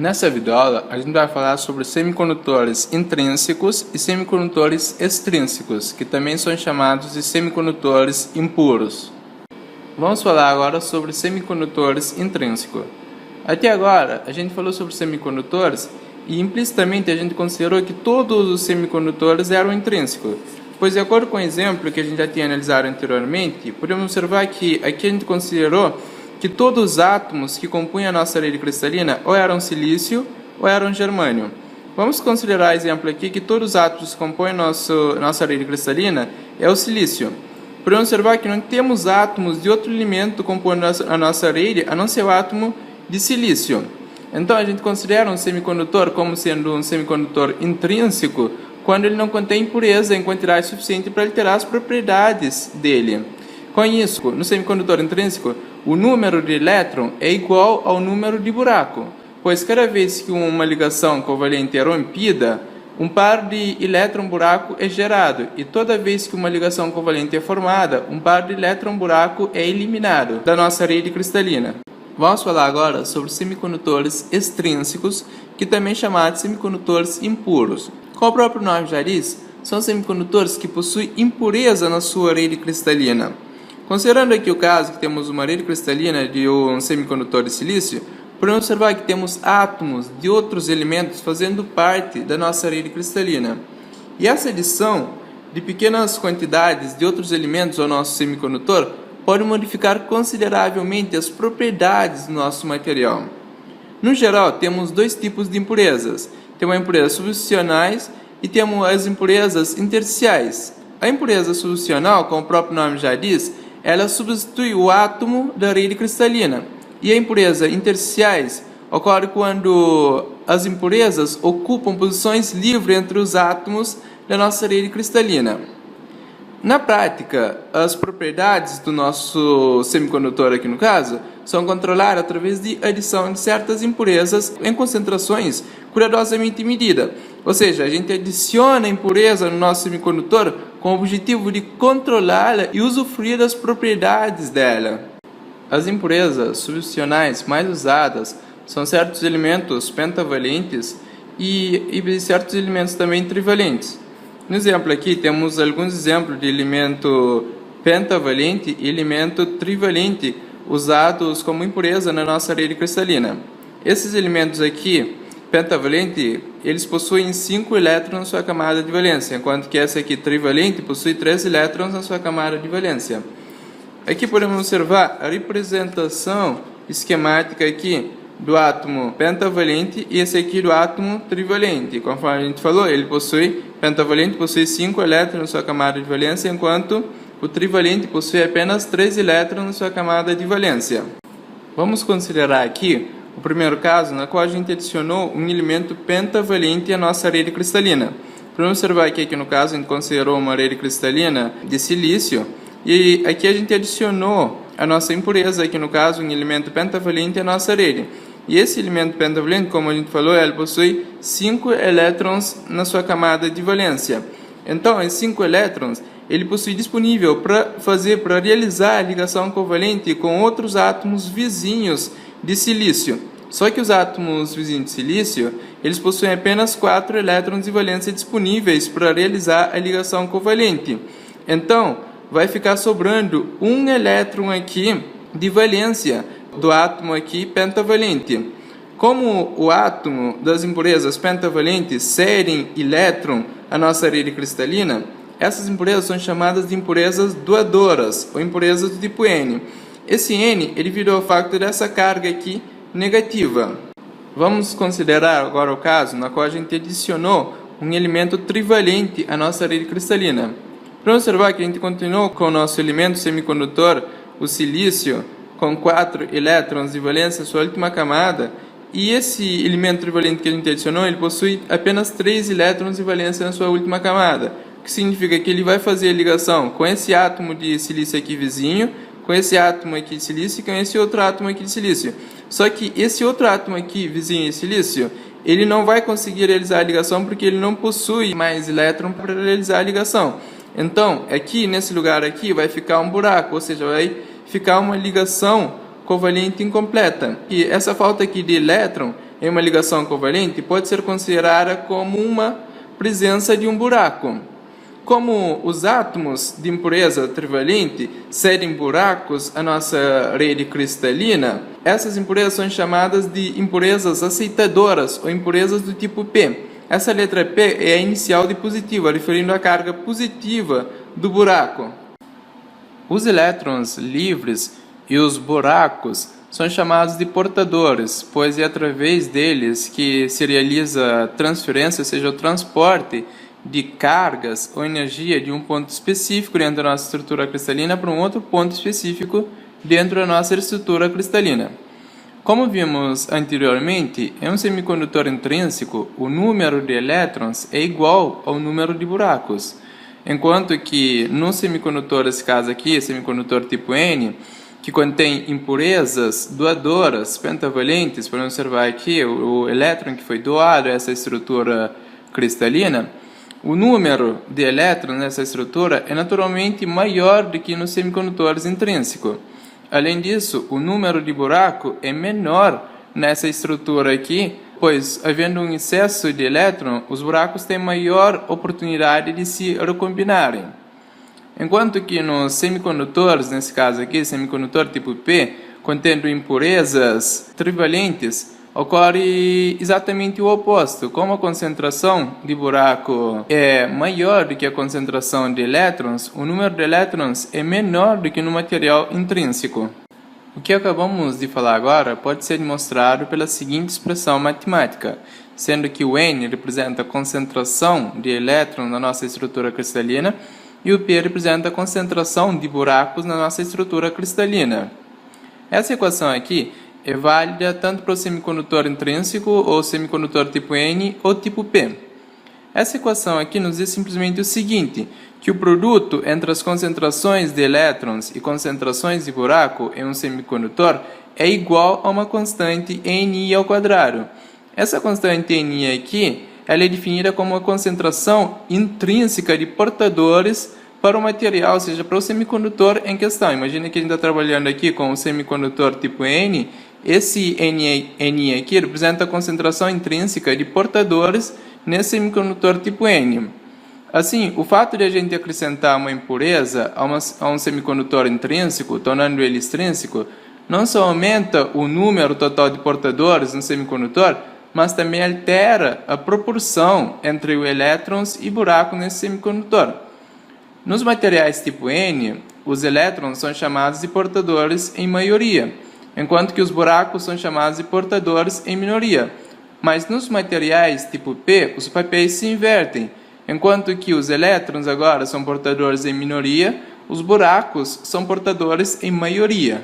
Nessa videoaula, a gente vai falar sobre semicondutores intrínsecos e semicondutores extrínsecos, que também são chamados de semicondutores impuros. Vamos falar agora sobre semicondutores intrínsecos. Até agora, a gente falou sobre semicondutores e implicitamente a gente considerou que todos os semicondutores eram intrínsecos, pois de acordo com o exemplo que a gente já tinha analisado anteriormente, podemos observar que aqui a gente considerou que todos os átomos que compõem a nossa rede cristalina ou eram silício ou eram germânio. Vamos considerar exemplo aqui que todos os átomos que compõem nossa rede cristalina é o silício. Podemos observar que não temos átomos de outro elemento compondo a nossa rede, a não ser o átomo de silício. Então a gente considera um semicondutor como sendo um semicondutor intrínseco quando ele não contém impureza em quantidade suficiente para alterar as propriedades dele. Com isso, no semicondutor intrínseco, o número de elétron é igual ao número de buraco, pois cada vez que uma ligação covalente é rompida, um par de elétron-buraco é gerado, e toda vez que uma ligação covalente é formada, um par de elétron-buraco é eliminado da nossa rede cristalina. Vamos falar agora sobre semicondutores extrínsecos, que também chamados semicondutores impuros. Como o próprio nome já diz, são semicondutores que possuem impureza na sua rede cristalina. Considerando aqui o caso que temos uma rede cristalina de um semicondutor de silício, podemos observar que temos átomos de outros elementos fazendo parte da nossa rede cristalina. E essa adição de pequenas quantidades de outros elementos ao nosso semicondutor pode modificar consideravelmente as propriedades do nosso material. No geral, temos dois tipos de impurezas. Temos as impurezas substitucionais e temos as impurezas intersticiais. A impureza substitucional, como o próprio nome já diz, ela substitui o átomo da rede cristalina. E a impureza intersticiais ocorre quando as impurezas ocupam posições livres entre os átomos da nossa rede cristalina. Na prática, as propriedades do nosso semicondutor aqui no caso são controladas através de adição de certas impurezas em concentrações cuidadosamente medidas. Ou seja, a gente adiciona a impureza no nosso semicondutor com o objetivo de controlá-la e usufruir das propriedades dela. As impurezas substitucionais mais usadas são certos elementos pentavalentes e certos elementos também trivalentes. No exemplo aqui temos alguns exemplos de elemento pentavalente e elemento trivalente usados como impureza na nossa rede cristalina. Esses elementos aqui, pentavalente, eles possuem 5 elétrons na sua camada de valência, enquanto que essa aqui, trivalente, possui 3 elétrons na sua camada de valência. Aqui podemos observar a representação esquemática aqui do átomo pentavalente e esse aqui do átomo trivalente. Conforme a gente falou, ele pentavalente possui 5 elétrons na sua camada de valência, enquanto o trivalente possui apenas 3 elétrons na sua camada de valência. Vamos considerar aqui o primeiro caso, na qual a gente adicionou um elemento pentavalente à nossa rede cristalina. Podemos observar que aqui no caso a gente considerou uma rede cristalina de silício e aqui a gente adicionou a nossa impureza, aqui no caso um elemento pentavalente à nossa rede. E esse elemento pentavalente, como a gente falou, ele possui 5 elétrons na sua camada de valência. Então, esses 5 elétrons, ele possui disponível para realizar a ligação covalente com outros átomos vizinhos de silício. Só que os átomos vizinhos de silício, eles possuem apenas 4 elétrons de valência disponíveis para realizar a ligação covalente. Então, vai ficar sobrando um elétron aqui de valência do átomo aqui pentavalente. Como o átomo das impurezas pentavalentes cedem elétron à nossa rede cristalina, essas impurezas são chamadas de impurezas doadoras, ou impurezas do tipo N. Esse N, ele virou o facto dessa carga aqui negativa. Vamos considerar agora o caso na qual a gente adicionou um elemento trivalente à nossa rede cristalina. Para observar que a gente continuou com o nosso elemento semicondutor, o silício, com 4 elétrons de valência, sua última camada, e esse elemento trivalente que a gente adicionou, ele possui apenas 3 elétrons de valência na sua última camada, o que significa que ele vai fazer a ligação com esse átomo de silício aqui vizinho, com esse átomo aqui de silício e com esse outro átomo aqui de silício. Só que esse outro átomo aqui vizinho de silício, ele não vai conseguir realizar a ligação porque ele não possui mais elétron para realizar a ligação. Então, aqui nesse lugar aqui vai ficar um buraco, ou seja, vai ficar uma ligação covalente incompleta. E essa falta aqui de elétron em uma ligação covalente pode ser considerada como uma presença de um buraco. Como os átomos de impureza trivalente cedem buracos à nossa rede cristalina, essas impurezas são chamadas de impurezas aceitadoras ou impurezas do tipo P. Essa letra P é a inicial de positiva, referindo à carga positiva do buraco. Os elétrons livres e os buracos são chamados de portadores, pois é através deles que se realiza a transferência, ou seja, o transporte de cargas ou energia de um ponto específico dentro da nossa estrutura cristalina para um outro ponto específico dentro da nossa estrutura cristalina. Como vimos anteriormente, em um semicondutor intrínseco, o número de elétrons é igual ao número de buracos, enquanto que no semicondutor, esse caso aqui, semicondutor tipo N, que contém impurezas doadoras pentavalentes, podemos observar aqui o elétron que foi doado a essa estrutura cristalina, o número de elétrons nessa estrutura é naturalmente maior do que nos semicondutores intrínsecos. Além disso, o número de buraco é menor nessa estrutura aqui, pois, havendo um excesso de elétron, os buracos têm maior oportunidade de se recombinarem. Enquanto que nos semicondutores, nesse caso aqui, semicondutor tipo P, contendo impurezas trivalentes, ocorre exatamente o oposto. Como a concentração de buraco é maior do que a concentração de elétrons, o número de elétrons é menor do que no material intrínseco. O que acabamos de falar agora pode ser demonstrado pela seguinte expressão matemática, sendo que o N representa a concentração de elétrons na nossa estrutura cristalina e o P representa a concentração de buracos na nossa estrutura cristalina. Essa equação aqui é válida tanto para o semicondutor intrínseco ou semicondutor tipo N ou tipo P. Essa equação aqui nos diz simplesmente o seguinte, que o produto entre as concentrações de elétrons e concentrações de buraco em um semicondutor é igual a uma constante Ni ao quadrado. Essa constante Ni aqui ela é definida como uma concentração intrínseca de portadores para o material, ou seja, para o semicondutor em questão. Imagina que a gente está trabalhando aqui com o semicondutor tipo N, esse Ni aqui representa a concentração intrínseca de portadores nesse semicondutor tipo N. Assim, o fato de a gente acrescentar uma impureza a um semicondutor intrínseco, tornando ele extrínseco, não só aumenta o número total de portadores no semicondutor, mas também altera a proporção entre os elétrons e buracos nesse semicondutor. Nos materiais tipo N, os elétrons são chamados de portadores em maioria, enquanto que os buracos são chamados de portadores em minoria. Mas nos materiais tipo P, os papéis se invertem. Enquanto que os elétrons agora são portadores em minoria, os buracos são portadores em maioria.